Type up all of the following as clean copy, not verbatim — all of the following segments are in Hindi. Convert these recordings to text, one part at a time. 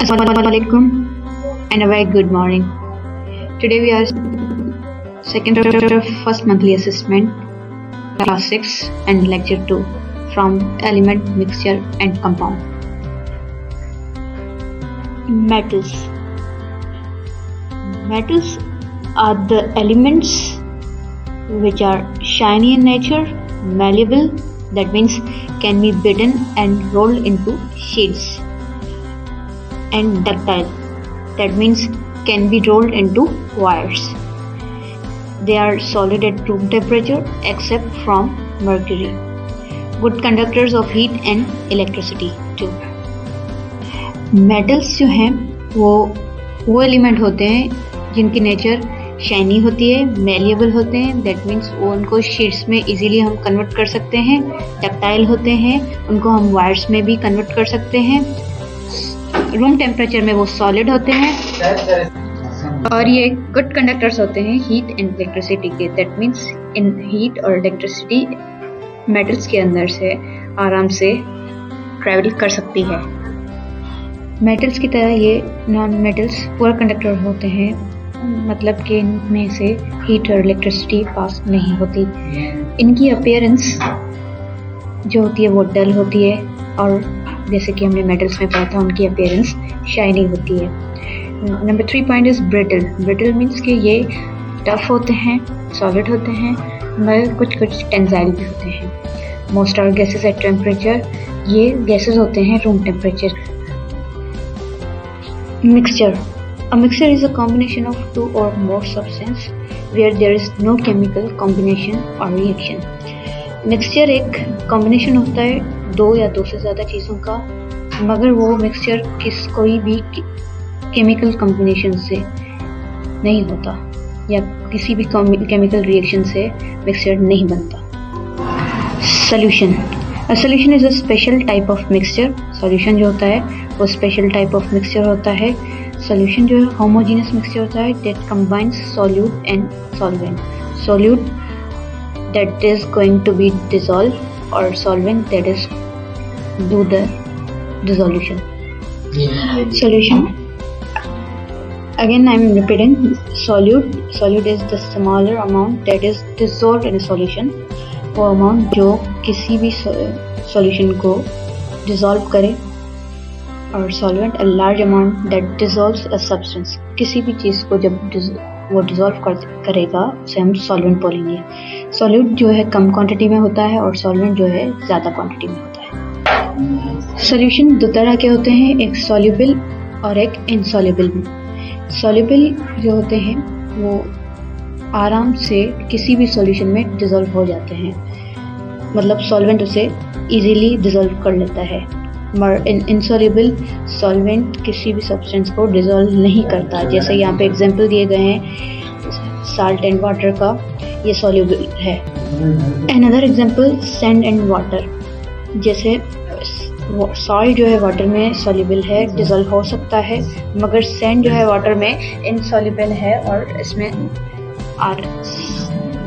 Assalamualaikum and a very good morning. Today we are second chapter of first monthly assessment, class 6 and lecture 2 from element, mixture and compound. Metals. Metals are the elements which are shiny in nature, malleable, that means can be beaten and rolled into sheets, and ductile, that means can be rolled into wires. They are solid at room temperature except from mercury. Good conductors of heat and electricity too. Metals जो हैं वो एलिमेंट होते हैं जिनकी नेचर शाइनी होती है, मेलिएबल होते हैं, दैट मीन्स वो उनको शीट्स में इजीली हम कन्वर्ट कर सकते हैं, डक्टाइल होते हैं, उनको हम वायर्स में भी कन्वर्ट कर सकते हैं, रूम टेम्परेचर में वो सॉलिड होते हैं और ये गुड कंडक्टर्स होते हैं हीट एंड इलेक्ट्रिसिटी के, दैट मीन्स इन हीट और इलेक्ट्रिसिटी मेटल्स के अंदर से आराम से ट्रैवल कर सकती है। मेटल्स की तरह ये नॉन मेटल्स पूरा कंडक्टर होते हैं, मतलब कि इनमें से हीट और इलेक्ट्रिसिटी पास नहीं होती। इनकी अपीयरेंस जो होती है वो डल होती है और जैसे कि हमने मेटल्स में पढ़ा था उनकी अपीयरेंस शाइनी होती है। Number 3 point is brittle. Brittle means कि ये टफ होते हैं, सॉलिड होते हैं, मगर कुछ टेंसाइल भी होते हैं। Most are gases at temperature, ये गैसेस होते हैं room temperature. Mixture. A mixture is a combination of two or more substances where there is no chemical combination or reaction. Mixture एक combination होता है दो या दो से ज़्यादा चीज़ों का, मगर वो mixture कोई भी chemical combination से नहीं होता या किसी भी chemical reaction से mixture नहीं बनता। Solution. A solution is a special type of mixture. Solution जो होता है वो special type of mixture होता है। Solution जो है homogeneous mixture होता है that combines solute and solvent. Solute that is going to be dissolved or solvent that is do the dissolution. Solution. Again I am repeating, solute is the smaller amount that is dissolved in a solution. वो अमाउंट जो किसी भी सॉल्यूशन को डिसॉल्व करे, और solvent a large amount that dissolves a substance, किसी भी चीज़ को जब वो डिसॉल्व करेगा उसे हम सॉल्वेंट बोलेंगे। सॉल्यूट जो है कम क्वांटिटी में होता है और सॉल्वेंट जो है ज़्यादा क्वांटिटी में होता है। सॉल्यूशन दो तरह के होते हैं, एक सॉल्युबल और एक इनसॉल्युबल में। सॉल्युबल जो होते हैं वो आराम से किसी भी सॉल्यूशन में डिसॉल्व हो जाते हैं, मतलब सॉल्वेंट उसे इजीली डिसॉल्व कर लेता है। मगर इनसॉल्युबल सॉल्वेंट किसी भी सब्सटेंस को डिसॉल्व नहीं करता। जैसे यहाँ पे एग्जांपल दिए गए हैं साल्ट एंड वाटर का, ये सॉल्युबल है। Another example sand and water, जैसे सॉल्ट जो है वाटर में सॉल्युबल है, डिसॉल्व हो सकता है, मगर सैंड जो है वाटर में इनसॉल्युबल है और इसमें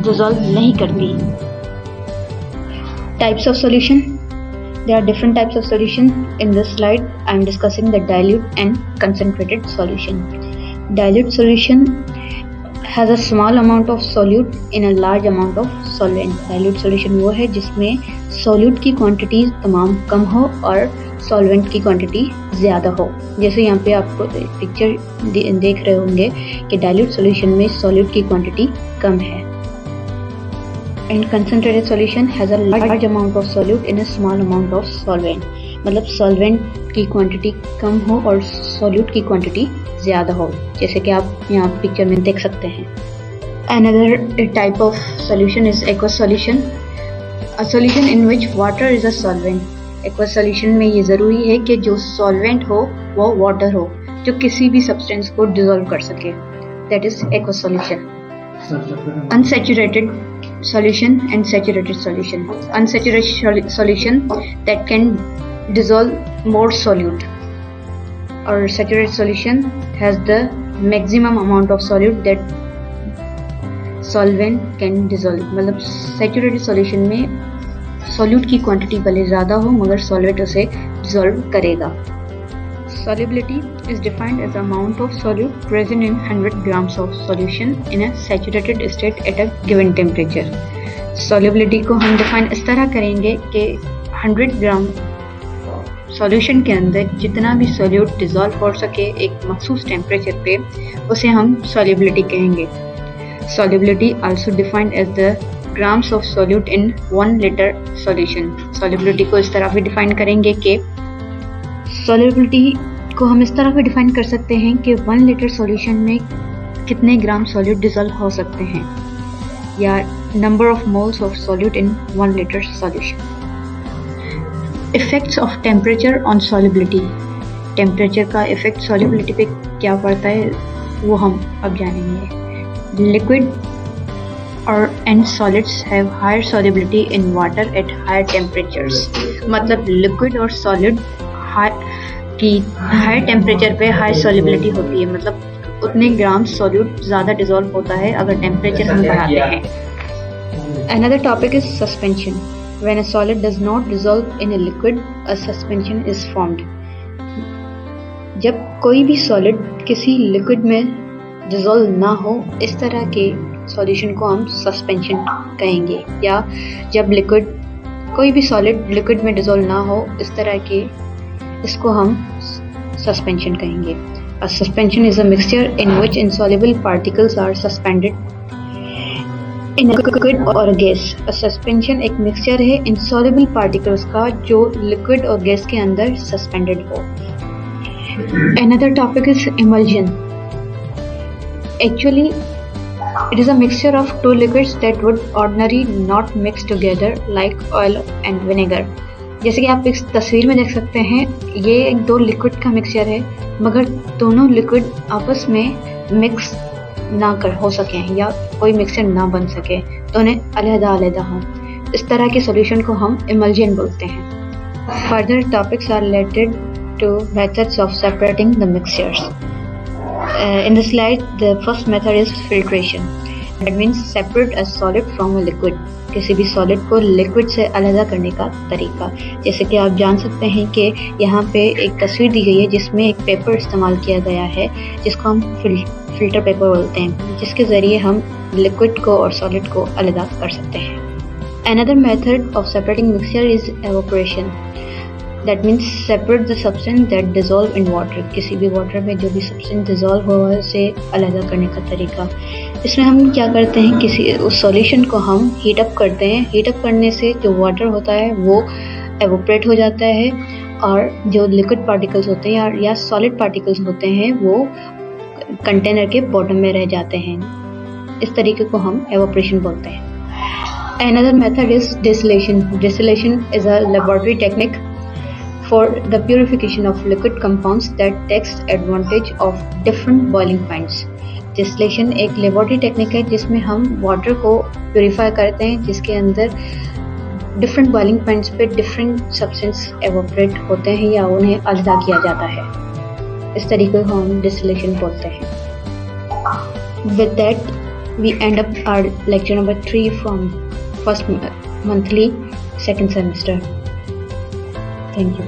डिसॉल्व नहीं करती। Types of solution. There are different types of solution. In this slide, I am discussing the dilute and concentrated solution. Dilute solution has a small amount of solute in a large amount of solvent. Dilute solution वो है जिसमें solute की quantity तमाम कम हो और solvent की quantity ज़्यादा हो। जैसे यहाँ पे आपको पिक्चर देख रहे होंगे कि dilute solution में solute की quantity कम है। And concentrated solution has a large amount of solute in a small amount of solvent. मतलब solvent की quantity कम हो और solute की quantity ज़्यादा हो, जैसे कि आप यहाँ पिक्चर में देख सकते हैं। Another type of solution is aqueous solution. A solution in which water is a solvent. Aqueous solution में ये ज़रूरी है कि जो solvent हो वो water हो, जो किसी भी substance को dissolve कर सके, that is aqueous solution. Unsaturated solution and saturated solution. Unsaturated solution that can dissolve more solute, or saturated solution has the maximum amount of solute that solvent can dissolve. मतलब saturated solution में solute की quantity भले ज़्यादा हो मगर solvent उसे dissolve करेगा। Solubility is defined as the amount of solute present in 100 grams of solution in a saturated state at a given temperature. Solubility को हम डिफाइन इस तरह करेंगे कि 100 ग्राम सॉल्यूशन के अंदर जितना भी सोल्यूट डिज़ोल्व हो सके एक मखसूस टेम्परेचर पे, उसे हम सॉल्युबिलिटी कहेंगे. Solubility also defined as the grams of solute in 1 liter solution. Solubility को इस तरह भी डिफाइन करेंगे कि सॉल्युबिलिटी को हम इस तरह भी डिफाइन कर सकते हैं कि 1 लीटर सॉल्यूशन में कितने ग्राम सॉल्यूट डिसॉल्व हो सकते हैं, या number of moles of solute in 1 litre solution. Effects of temperature on solubility. Temperature का इफेक्ट सॉल्युबिलिटी पे क्या पड़ता है वो हम अब जानेंगे. लिक्विड और and solids have higher solubility in water at higher temperatures. मतलब लिक्विड और सॉलिड की हाई टेम्परेचर पे हाई सॉल्युबिलिटी होती है, मतलब उतने ग्राम सॉल्यूट ज़्यादा डिसॉल्व होता है अगर टेम्परेचर हम बढ़ाते हैं. Another topic is suspension. When a solid does not dissolve in a liquid, a suspension is formed. जब कोई भी सॉलिड किसी लिक्विड में डिसॉल्व ना हो, इस तरह के सॉल्यूशन को हम सस्पेंशन कहेंगे. या जब कोई भी सॉलिड लिक्विड में डिसॉल्व ना हो, इस तरह के इसको हम सस्पेंशन कहेंगे. A suspension is a mixture in which insoluble particles are suspended in a liquid or a gas. A suspension एक मिक्सचर है insoluble particles का जो लिक्विड और गैस के अंदर सस्पेंडेड हो. Another topic is emulsion. Actually, it is a mixture of two liquids that would ordinarily not mix together like oil and vinegar. जैसे कि आप इस तस्वीर में देख सकते हैं, ये 2 लिक्विड का मिक्सचर है, मगर दोनों लिक्विड आपस में मिक्स ना हो सकें या कोई मिक्सचर ना बन सके, तो उन्हें अलग-अलग हों. इस तरह के सॉल्यूशन को हम इमल्जन बोलते हैं. Further topics are related to methods of separating the mixtures. In the slide the first method is filtration. That means separate a solid from a liquid. किसी भी सॉलिड को लिक्विड से अलग करने का तरीका. जैसे कि आप जान सकते हैं कि यहाँ पे एक तस्वीर दी गई है जिसमें एक पेपर इस्तेमाल किया गया है जिसको हम फिल्टर पेपर बोलते हैं, जिसके ज़रिए हम लिक्विड को और सॉलिड को अलग कर सकते हैं. Another method of separating mixture is evaporation. That means separate the substance that dissolve in water. किसी भी वाटर में जो भी सब्सटेंस डिसॉल्व हुआ है उसे अलग करने का तरीका. इसमें हम क्या करते हैं, किसी उस सॉल्यूशन को हम हीट अप करते हैं. हीट अप करने से जो वाटर होता है वो एवोपरेट हो जाता है और जो लिक्विड पार्टिकल्स होते हैं या सॉलिड पार्टिकल्स होते हैं वो कंटेनर के बॉटम में रह जाते हैं. इस तरीके को हम एवोपरेशन बोलते हैं. Another method is distillation. Distillation is a laboratory technique for the purification of liquid compounds that takes advantage of different boiling points. Distillation एक लेबोरेटरी टेक्निक है जिसमें हम वाटर को प्योरीफाई करते हैं, जिसके अंदर डिफरेंट बॉइलिंग पॉइंट्स पे डिफरेंट सब्सटेंस एवोपरेट होते हैं या उन्हें अलग किया जाता है. इस तरीके को हम डिस्टिलेशन बोलते हैं. With that, we end up our lecture number 3 from first monthly second semester. Thank you.